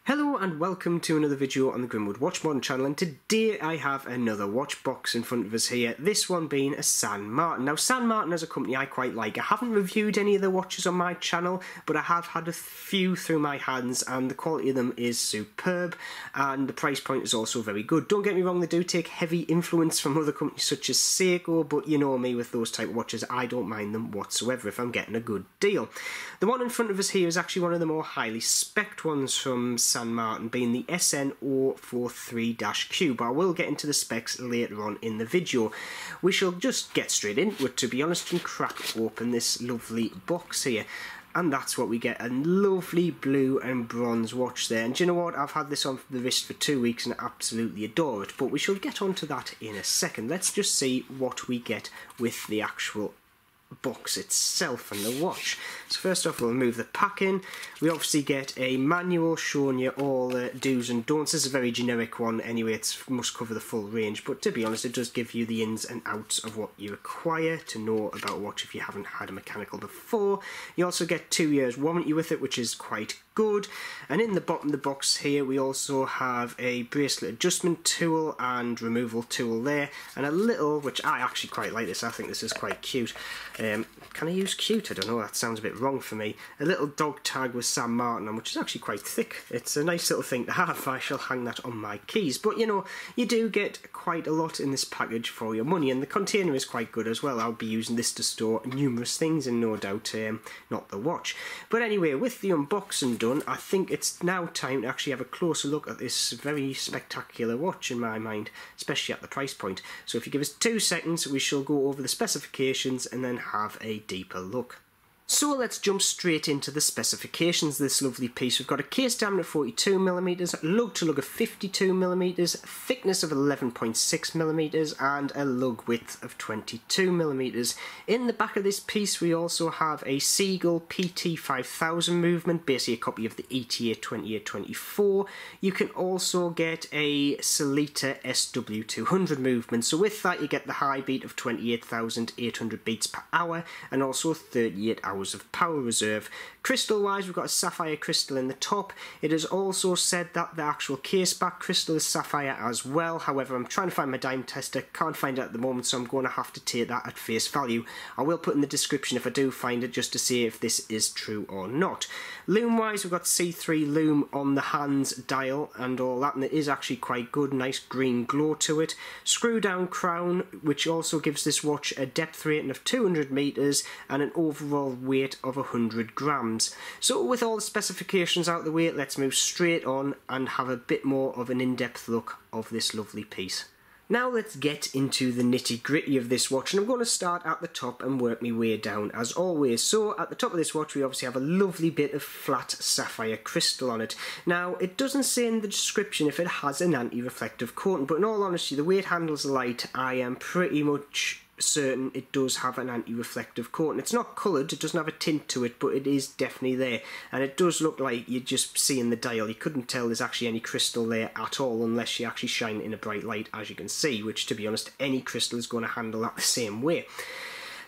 Hello and welcome to another video on the Grimwood Watch Modern channel, and today I have another watch box in front of us here, this one being a San Martin. Now San Martin is a company I quite like. I haven't reviewed any of their watches on my channel, but I have had a few through my hands and the quality of them is superb and the price point is also very good. Don't get me wrong, they do take heavy influence from other companies such as Seiko, but you know me with those type of watches, I don't mind them whatsoever if I'm getting a good deal. The one in front of us here is actually one of the more highly spec'd ones from San Martin, being the SN043-Q, but I will get into the specs later on in the video. We shall just get straight into it, to be honest, and crack open this lovely box here. And that's what we get, a lovely blue and bronze watch there. And do you know what, I've had this on the wrist for 2 weeks and I absolutely adore it, but we shall get onto that in a second. Let's just see what we get with the actual box itself and the watch. So first off, we'll remove the packing. We obviously get a manual showing you all the do's and don'ts. This is a very generic one anyway, it must cover the full range, but to be honest it does give you the ins and outs of what you require to know about a watch if you haven't had a mechanical before. You also get 2 years warranty with it, which is quite good. And in the bottom of the box here we also have a bracelet adjustment tool and removal tool there, and a little, which I actually quite like this, I think this is quite cute. Can I use cute? I don't know, that sounds a bit wrong for me. A little dog tag with San Martin on, which is actually quite thick. It's a nice little thing to have. I shall hang that on my keys. But you know, you do get quite a lot in this package for your money, and the container is quite good as well. I'll be using this to store numerous things and no doubt not the watch. But anyway, with the unboxing done, I think it's now time to actually have a closer look at this very spectacular watch in my mind, especially at the price point. So if you give us 2 seconds, we shall go over the specifications and then have a deeper look. So let's jump straight into the specifications of this lovely piece. We've got a case diameter of 42mm, lug to lug of 52mm, thickness of 11.6mm and a lug width of 22mm. In the back of this piece we also have a Seagull PT5000 movement, basically a copy of the ETA 2824. You can also get a Sellita SW200 movement, so with that you get the high beat of 28,800 beats per hour and also 38 hours of power reserve. Crystal wise, we've got a sapphire crystal in the top. It is also said that the actual case back crystal is sapphire as well. However, I'm trying to find my diamond tester, can't find it at the moment, so I'm going to have to take that at face value. I will put in the description if I do find it, just to see if this is true or not. Loom wise, we've got C3 loom on the hands dial and all that, and it is actually quite good, nice green glow to it. Screw down crown, which also gives this watch a depth rating of 200 meters and an overall weight of 100 grams. So with all the specifications out of the way, let's move straight on and have a bit more of an in-depth look of this lovely piece. Now let's get into the nitty-gritty of this watch, and I'm going to start at the top and work my way down as always. So at the top of this watch we obviously have a lovely bit of flat sapphire crystal on it. Now it doesn't say in the description if it has an anti-reflective coating, but in all honesty the way it handles light I am pretty much certain it does have an anti-reflective coating. It's not coloured, it doesn't have a tint to it, but it is definitely there, and it does look like you're just seeing the dial. You couldn't tell there's actually any crystal there at all unless you actually shine it in a bright light, as you can see, which to be honest any crystal is going to handle that the same way.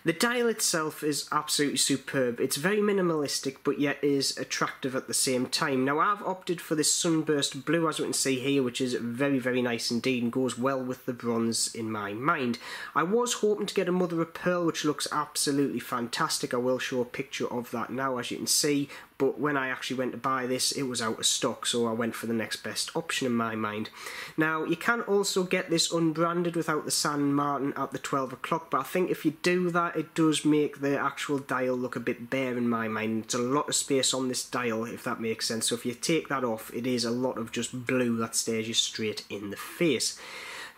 The dial itself is absolutely superb. It's very minimalistic but yet is attractive at the same time. Now I've opted for this sunburst blue, as we can see here, which is very nice indeed and goes well with the bronze in my mind. I was hoping to get a mother of pearl, which looks absolutely fantastic. I will show a picture of that now, as you can see, but when I actually went to buy this it was out of stock, so I went for the next best option in my mind. Now you can also get this unbranded without the San Martin at the 12 o'clock, but I think if you do that it does make the actual dial look a bit bare in my mind. It's a lot of space on this dial, if that makes sense, so if you take that off it is a lot of just blue that stares you straight in the face.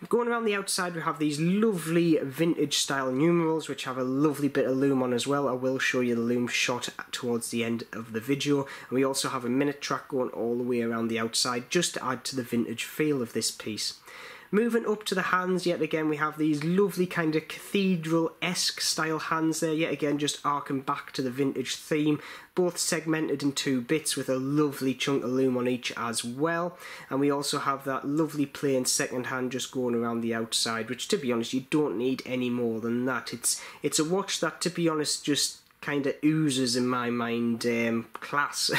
Going around the outside we have these lovely vintage style numerals which have a lovely bit of loom on as well. I will show you the loom shot towards the end of the video. And we also have a minute track going all the way around the outside just to add to the vintage feel of this piece. Moving up to the hands, yet again we have these lovely kind of cathedral-esque style hands there, yet again just arcing back to the vintage theme, both segmented in 2 bits with a lovely chunk of loom on each as well. And we also have that lovely plain second hand just going around the outside, which to be honest you don't need any more than that. It's a watch that to be honest just kind of oozes in my mind class.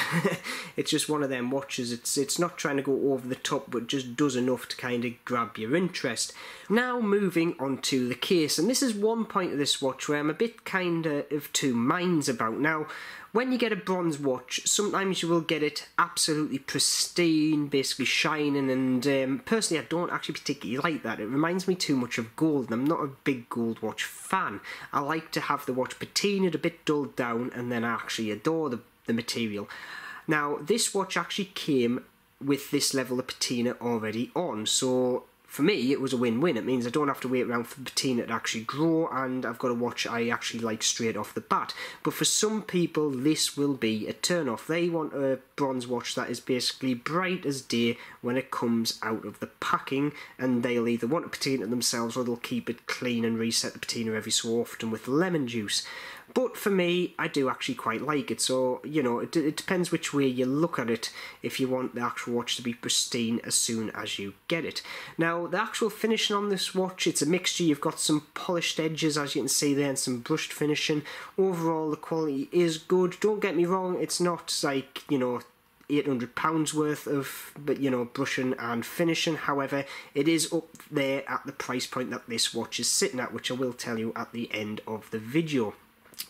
It's just one of them watches. It's not trying to go over the top, but just does enough to kind of grab your interest. Now moving on to the case, and this is one point of this watch where I'm a bit kind of two minds about. Now, when you get a bronze watch, sometimes you will get it absolutely pristine, basically shining, and personally I don't actually particularly like that. It reminds me too much of gold, and I'm not a big gold watch fan. I like to have the watch patinaed, a bit dulled down, and then I actually adore the material. Now, this watch actually came with this level of patina already on, so for me, it was a win-win. It means I don't have to wait around for the patina to actually grow, and I've got a watch I actually like straight off the bat. But for some people, this will be a turn-off. They want a bronze watch that is basically bright as day when it comes out of the packing, and they'll either want to patina it themselves or they'll keep it clean and reset the patina every so often with lemon juice. But for me, I do actually quite like it, so, you know, it depends which way you look at it if you want the actual watch to be pristine as soon as you get it. Now, the actual finishing on this watch, it's a mixture. You've got some polished edges, as you can see there, and some brushed finishing. Overall, the quality is good. Don't get me wrong, it's not like, you know, £800 worth of, but you know, brushing and finishing. However, it is up there at the price point that this watch is sitting at, which I will tell you at the end of the video.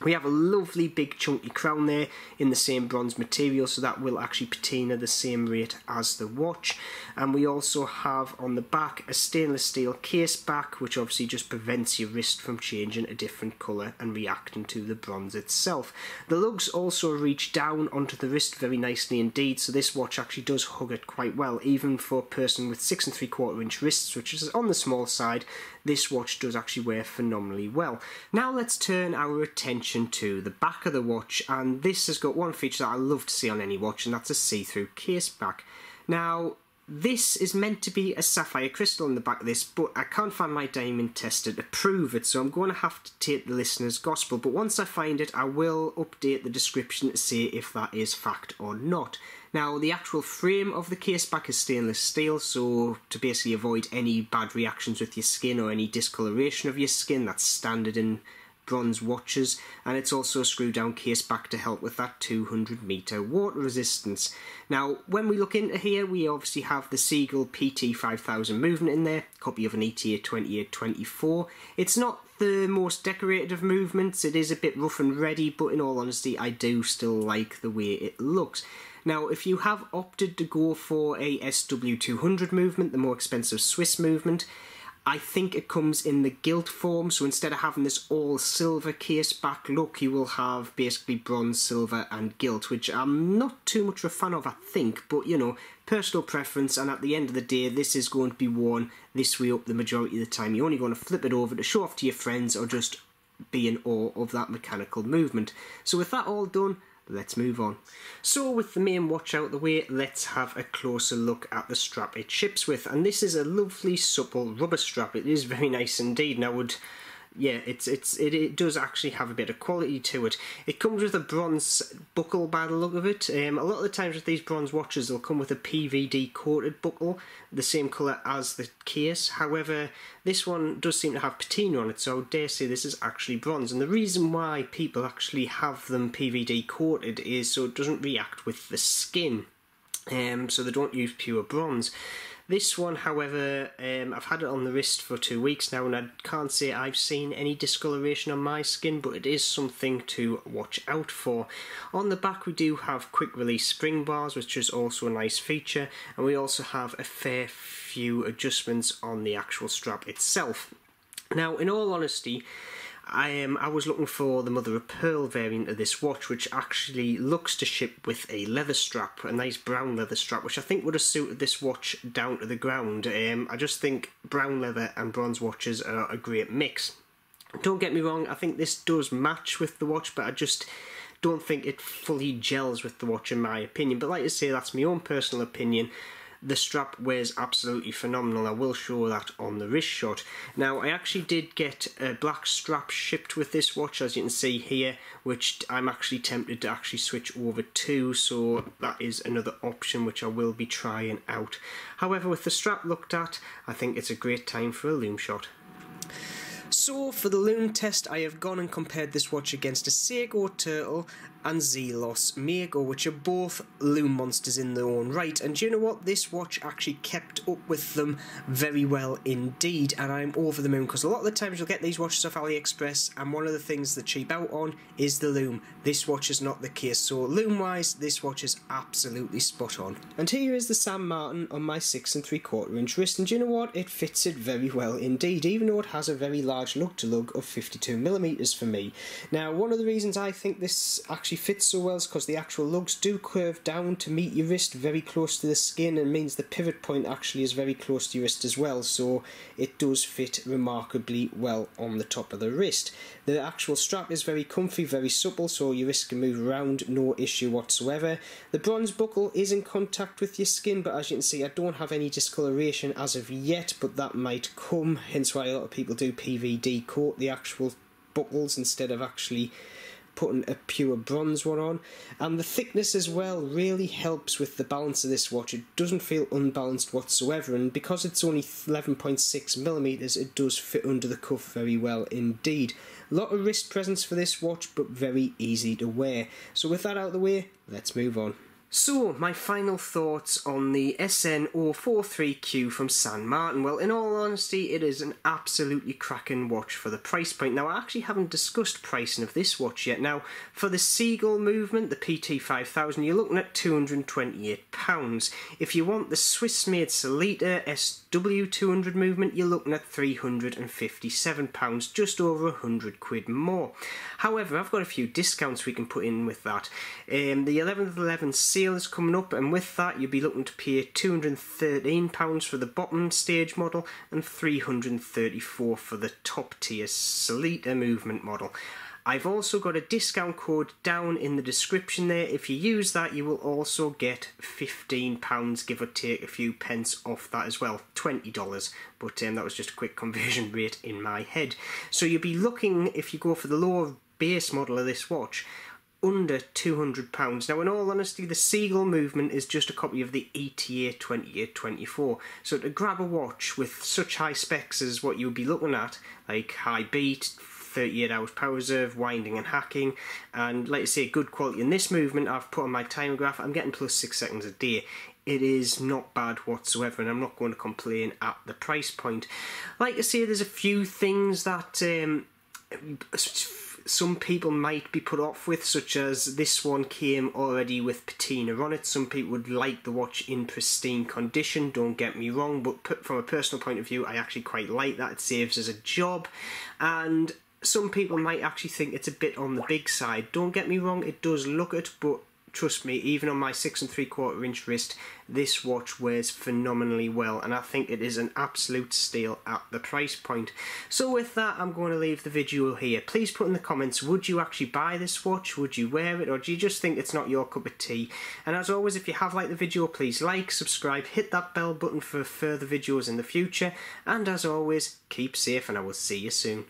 We have a lovely big chunky crown there in the same bronze material, so that will actually patina the same rate as the watch. And we also have on the back a stainless steel case back, which obviously just prevents your wrist from changing a different colour and reacting to the bronze itself. The lugs also reach down onto the wrist very nicely indeed, so this watch actually does hug it quite well, even for a person with 6 3/4 inch wrists, which is on the small side. This watch does actually wear phenomenally well. Now let's turn our attention to the back of the watch, and this has got one feature that I love to see on any watch, and that's a see-through case back. Now, this is meant to be a sapphire crystal in the back of this, but I can't find my diamond tester to prove it, so I'm going to have to take the listener's gospel. But once I find it, I will update the description to say if that is fact or not. Now, the actual frame of the case back is stainless steel, so to basically avoid any bad reactions with your skin or any discoloration of your skin, that's standard in bronze watches. And it's also a screw down case back to help with that 200 metre water resistance. Now, when we look into here, we obviously have the Seagull PT5000 movement in there, copy of an ETA 2824. It's not the most decorated of movements, it is a bit rough and ready, but in all honesty, I do still like the way it looks. Now, if you have opted to go for a SW200 movement, the more expensive Swiss movement, I think it comes in the gilt form, so instead of having this all silver case back look, you will have basically bronze, silver and gilt, which I'm not too much of a fan of, I think, but you know, personal preference, and at the end of the day, this is going to be worn this way up the majority of the time. You're only going to flip it over to show off to your friends or just be in awe of that mechanical movement. So with that all done, let's move on. So with the main watch out of the way, let's have a closer look at the strap it ships with. And this is a lovely supple rubber strap. It is very nice indeed. Now it does actually have a bit of quality to it. It comes with a bronze buckle by the look of it. A lot of the times with these bronze watches, they'll come with a PVD coated buckle, the same colour as the case. However, this one does seem to have patina on it, so I would dare say this is actually bronze. And the reason why people actually have them PVD coated is so it doesn't react with the skin. So they don't use pure bronze. This one, however, I've had it on the wrist for 2 weeks now, and I can't say I've seen any discoloration on my skin, but it is something to watch out for. On the back we do have quick release spring bars, which is also a nice feature, and we also have a fair few adjustments on the actual strap itself. Now, in all honesty, I was looking for the mother of pearl variant of this watch, which actually looks to ship with a leather strap, a nice brown leather strap, which I think would have suited this watch down to the ground. I just think brown leather and bronze watches are a great mix. Don't get me wrong, I think this does match with the watch, but I just don't think it fully gels with the watch in my opinion. But like I say, that's my own personal opinion. The strap wears absolutely phenomenal. I will show that on the wrist shot. Now, I actually did get a black strap shipped with this watch, as you can see here, which I'm actually tempted to actually switch over to, so that is another option which I will be trying out. However, with the strap looked at, I think it's a great time for a loom shot. So for the Loon Test, I have gone and compared this watch against a Seiko Turtle and Zelos Mego, which are both loon monsters in their own right. And do you know what? This watch actually kept up with them very well indeed, and I'm over the moon because a lot of the times you'll get these watches off Aliexpress, and one of the things they cheap out on is the loom. This watch is not the case, so loom-wise, this watch is absolutely spot on. And here is the San Martin on my 6 3/4 inch wrist, and do you know what? It fits it very well indeed, even though it has a very large lug-to-lug of 52mm for me. Now, one of the reasons I think this actually fits so well is because the actual lugs do curve down to meet your wrist very close to the skin, and means the pivot point actually is very close to your wrist as well, so it does fit remarkably well on the top of the wrist. The actual strap is very comfy, very supple, so your wrist can move around, no issue whatsoever. The bronze buckle is in contact with your skin, but as you can see, I don't have any discoloration as of yet, but that might come, hence why a lot of people do PVD coat the actual buckles instead of actually putting a pure bronze one on. And the thickness as well really helps with the balance of this watch. It doesn't feel unbalanced whatsoever, and because it's only 11.6mm, it does fit under the cuff very well indeed. A lot of wrist presence for this watch, but very easy to wear. So with that out of the way, let's move on. So, my final thoughts on the SN043-Q from San Martin. Well, in all honesty, it is an absolutely cracking watch for the price point. Now, I actually haven't discussed pricing of this watch yet. Now, for the Seagull movement, the PT5000, you're looking at £228. If you want the Swiss-made Solita SW200 movement, you're looking at £357, just over £100 more. However, I've got a few discounts we can put in with that. The 11/11 sale is coming up, and with that you'll be looking to pay £213 for the bottom stage model and £334 for the top tier Solita movement model. I've also got a discount code down in the description there. If you use that, you will also get £15, give or take a few pence off that as well, $20, but that was just a quick conversion rate in my head. So you'll be looking, if you go for the lower base model of this watch, under £200. Now, in all honesty, the Seagull movement is just a copy of the ETA 2824. So to grab a watch with such high specs as what you would be looking at, like high beat, 38 hours power reserve, winding and hacking, and like I say, good quality in this movement, I've put on my time graph, I'm getting plus 6 seconds a day. It is not bad whatsoever, and I'm not going to complain at the price point. Like I say, there's a few things that some people might be put off with, such as this one came already with patina on it. Some people would like the watch in pristine condition, don't get me wrong, but from a personal point of view, I actually quite like that. It saves us a job, and some people might actually think it's a bit on the big side. Don't get me wrong, it does look it, but trust me, even on my 6 3/4 inch wrist, this watch wears phenomenally well, and I think it is an absolute steal at the price point. So with that, I'm going to leave the video here. Please put in the comments, would you actually buy this watch? Would you wear it? Or do you just think it's not your cup of tea? And as always, if you have liked the video, please like, subscribe, hit that bell button for further videos in the future. And as always, keep safe, and I will see you soon.